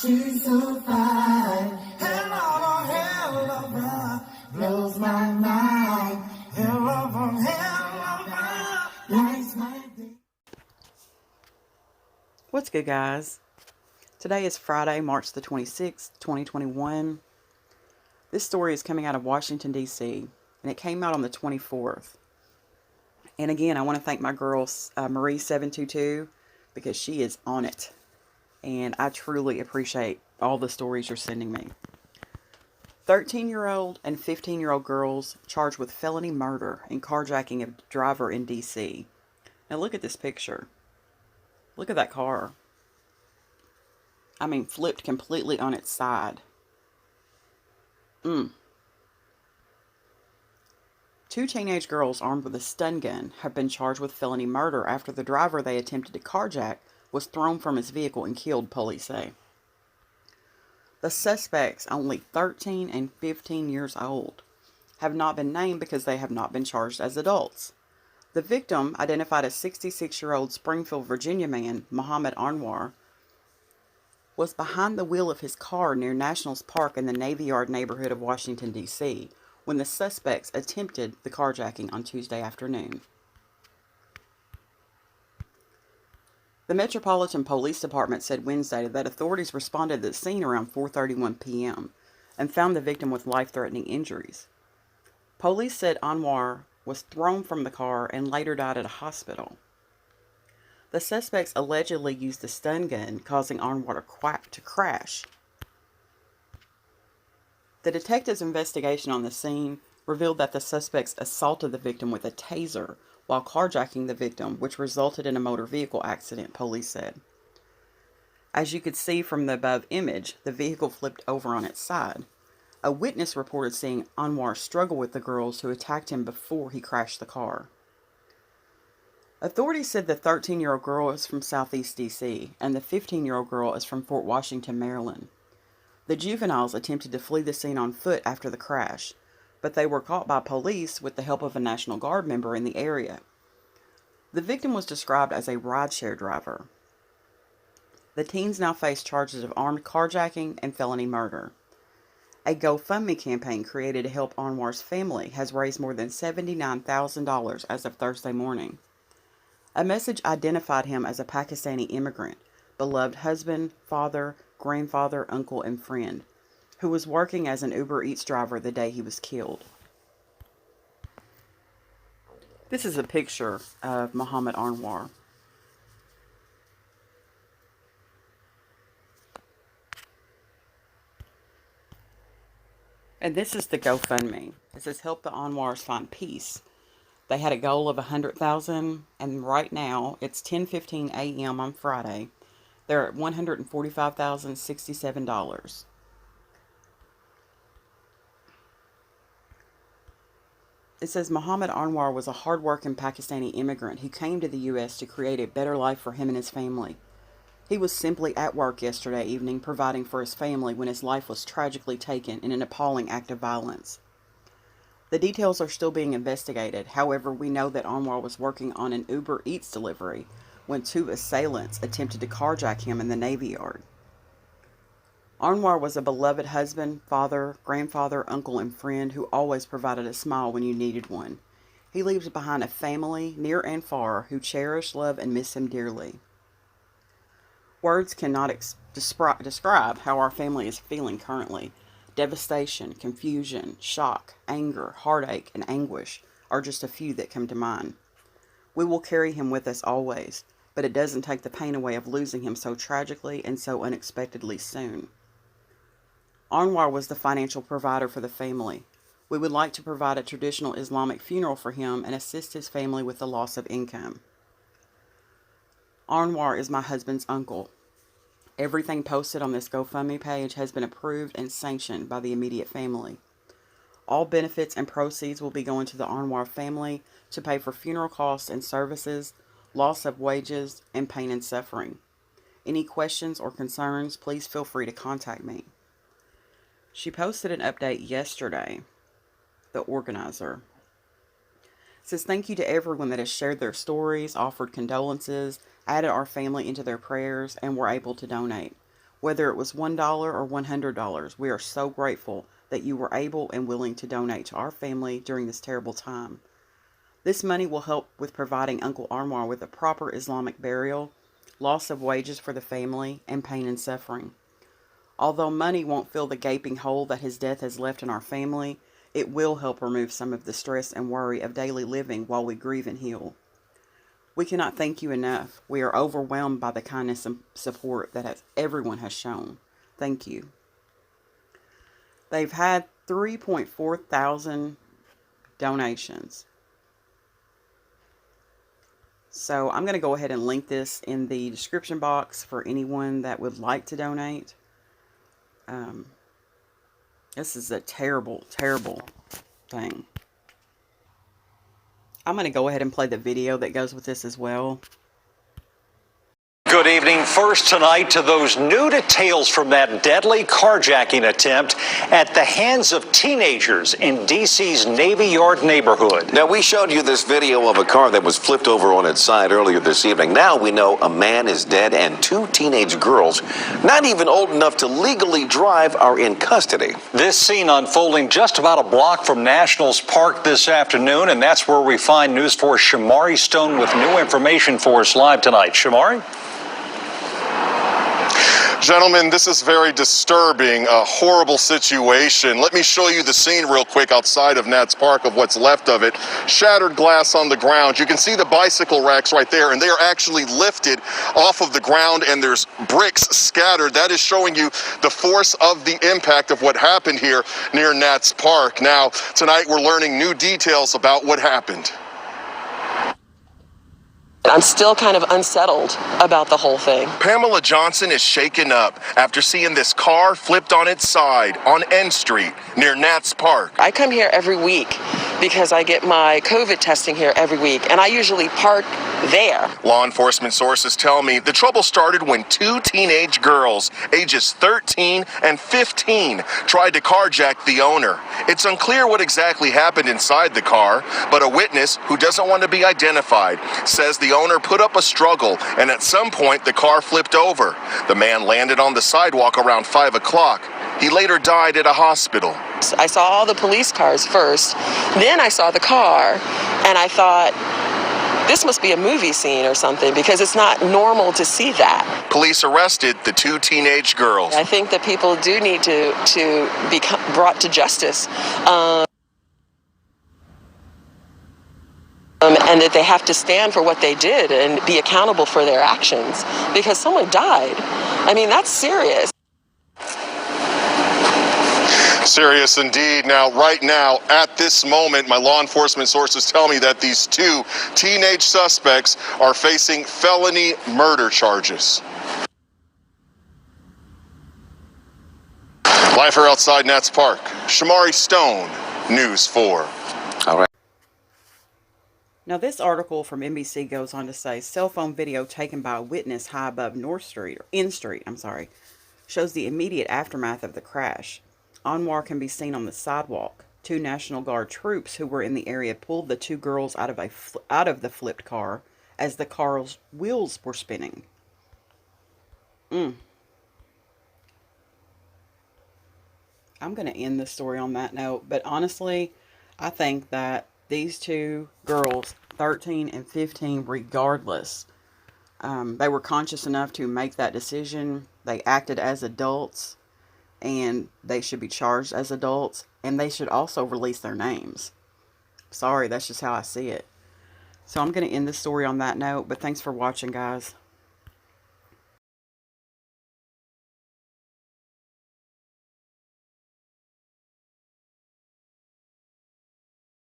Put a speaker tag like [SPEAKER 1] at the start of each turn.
[SPEAKER 1] she's so fine. Hell of a ride, blows my mind. Hell of a ride, lights my day.
[SPEAKER 2] What's good, guys? Today is Friday, March the 26th, 2021. This story is coming out of Washington, D.C., and it came out on the 24th. And again, I want to thank my girl, Marie722, because she is on it. And I truly appreciate all the stories you're sending me. 13-year-old and 15-year-old girls charged with felony murder and carjacking a driver in D.C. Now look at this picture. Look at that car. I mean, flipped completely on its side. Two teenage girls armed with a stun gun have been charged with felony murder after the driver they attempted to carjack was thrown from his vehicle and killed, police say. The suspects, only 13 and 15 years old, have not been named because they have not been charged as adults. The victim, identified as 66-year-old Springfield, Virginia man Mohammed Anwar, was behind the wheel of his car near Nationals Park in the Navy Yard neighborhood of Washington, D.C., when the suspects attempted the carjacking on Tuesday afternoon. The Metropolitan Police Department said Wednesday that authorities responded to the scene around 4:31 p.m. and found the victim with life-threatening injuries. Police said Anwar was thrown from the car and later died at a hospital. The suspects allegedly used the stun gun, causing Anwar to crash. The detective's investigation on the scene revealed that the suspects assaulted the victim with a taser while carjacking the victim, which resulted in a motor vehicle accident, police said. As you could see from the above image, the vehicle flipped over on its side. A witness reported seeing Anwar struggle with the girls who attacked him before he crashed the car. Authorities said the 13-year-old girl is from Southeast D.C. and the 15-year-old girl is from Fort Washington, Maryland. The juveniles attempted to flee the scene on foot after the crash, but they were caught by police with the help of a National Guard member in the area. The victim was described as a rideshare driver. The teens now face charges of armed carjacking and felony murder. A GoFundMe campaign created to help Anwar's family has raised more than $79,000 as of Thursday morning. A message identified him as a Pakastani immigrant, beloved husband, father, grandfather, uncle, and friend, who was working as an UberEats driver the day he was killed. This is a picture of Mohammed Anwar. And this is the GoFundMe. It says, help the Anwars find peace. They had a goal of 100,000, and right now, it's 10:15 a.m. on Friday. They're at $145,067. It says Mohammed Anwar was a hard-working Pakistani immigrant who came to the U.S. to create a better life for him and his family. He was simply at work yesterday evening providing for his family when his life was tragically taken in an appalling act of violence. The details are still being investigated. However, we know that Anwar was working on an UberEats delivery when two assailants attempted to carjack him in the Navy Yard. Anwar was a beloved husband, father, grandfather, uncle, and friend who always provided a smile when you needed one. He leaves behind a family, near and far, who cherish, love, and miss him dearly. Words cannot describe how our family is feeling currently. Devastation, confusion, shock, anger, heartache, and anguish are just a few that come to mind. We will carry him with us always, but it doesn't take the pain away of losing him so tragically and so unexpectedly soon. Anwar was the financial provider for the family. We would like to provide a traditional Islamic funeral for him and assist his family with the loss of income. Anwar is my husband's uncle. Everything posted on this GoFundMe page has been approved and sanctioned by the immediate family. All benefits and proceeds will be going to the Anwar family to pay for funeral costs and services, loss of wages, and pain and suffering. Any questions or concerns, please feel free to contact me. She posted an update yesterday, the organizer. It says, thank you to everyone that has shared their stories, offered condolences, added our family into their prayers, and were able to donate. Whether it was $1 or $100, we are so grateful that you were able and willing to donate to our family during this terrible time. This money will help with providing Uncle Anwar with a proper Islamic burial, loss of wages for the family, and pain and suffering. Although money won't fill the gaping hole that his death has left in our family, it will help remove some of the stress and worry of daily living while we grieve and heal. We cannot thank you enough. We are overwhelmed by the kindness and support that everyone has shown. Thank you. They've had 3.4 thousand donations. So I'm going to go ahead and link this in the description box for anyone that would like to donate. This is a terrible, terrible thing. I'm going to go ahead and play the video that goes with this as well.
[SPEAKER 3] Good evening. First tonight to those new details from that deadly carjacking attempt at the hands of teenagers in D.C.'s Navy Yard neighborhood.
[SPEAKER 4] Now, we showed you this video of a car that was flipped over on its side earlier this evening. Now we know a man is dead and two teenage girls, not even old enough to legally drive, are in custody.
[SPEAKER 3] This scene unfolding just about a block from Nationals Park this afternoon, and that's where we find News 4's Shamari Stone with new information for us live tonight. Shamari?
[SPEAKER 5] Gentlemen, this is very disturbing, a horrible situation. Let me show you the scene real quick outside of Nats Park of what's left of it. Shattered glass on the ground. You can see the bicycle racks right there, and they are actually lifted off of the ground, and there's bricks scattered. That is showing you the force of the impact of what happened here near Nats Park. Now, tonight we're learning new details about what happened.
[SPEAKER 6] I'm still kind of unsettled about the whole thing.
[SPEAKER 5] Pamela Johnson is shaken up after seeing this car flipped on its side on N Street near Nats Park.
[SPEAKER 6] I come here every week because I get my COVID testing here every week, and I usually park there.
[SPEAKER 5] Law enforcement sources tell me the trouble started when two teenage girls, ages 13 and 15, tried to carjack the owner. It's unclear what exactly happened inside the car, but a witness who doesn't want to be identified says the owner put up a struggle, and at some point the car flipped over. The man landed on the sidewalk around 5 o'clock. He later died at a hospital.
[SPEAKER 6] I saw all the police cars first, then I saw the car, and I thought, this must be a movie scene or something, because it's not normal to see that.
[SPEAKER 5] Police arrested the two teenage girls.
[SPEAKER 6] I think that people do need to be brought to justice. And that they have to stand for what they did and be accountable for their actions, because someone died. I mean, that's serious.
[SPEAKER 5] Serious indeed. Now, right now, at this moment, my law enforcement sources tell me that these two teenage suspects are facing felony murder charges. Live here outside Nats Park. Shamari Stone, News 4.
[SPEAKER 4] All right.
[SPEAKER 2] Now, this article from NBC goes on to say, cell phone video taken by a witness high above N Street, shows the immediate aftermath of the crash. Anwar can be seen on the sidewalk. Two National Guard troops who were in the area pulled the two girls out of the flipped car as the car's wheels were spinning. I'm going to end the story on that note, but honestly, I think that these two girls, 13 and 15, regardless, they were conscious enough to make that decision. They acted as adults, and they should be charged as adults, and they should also release their names. Sorry, that's just how I see it. So I'm going to end the story on that note, but thanks for watching, guys.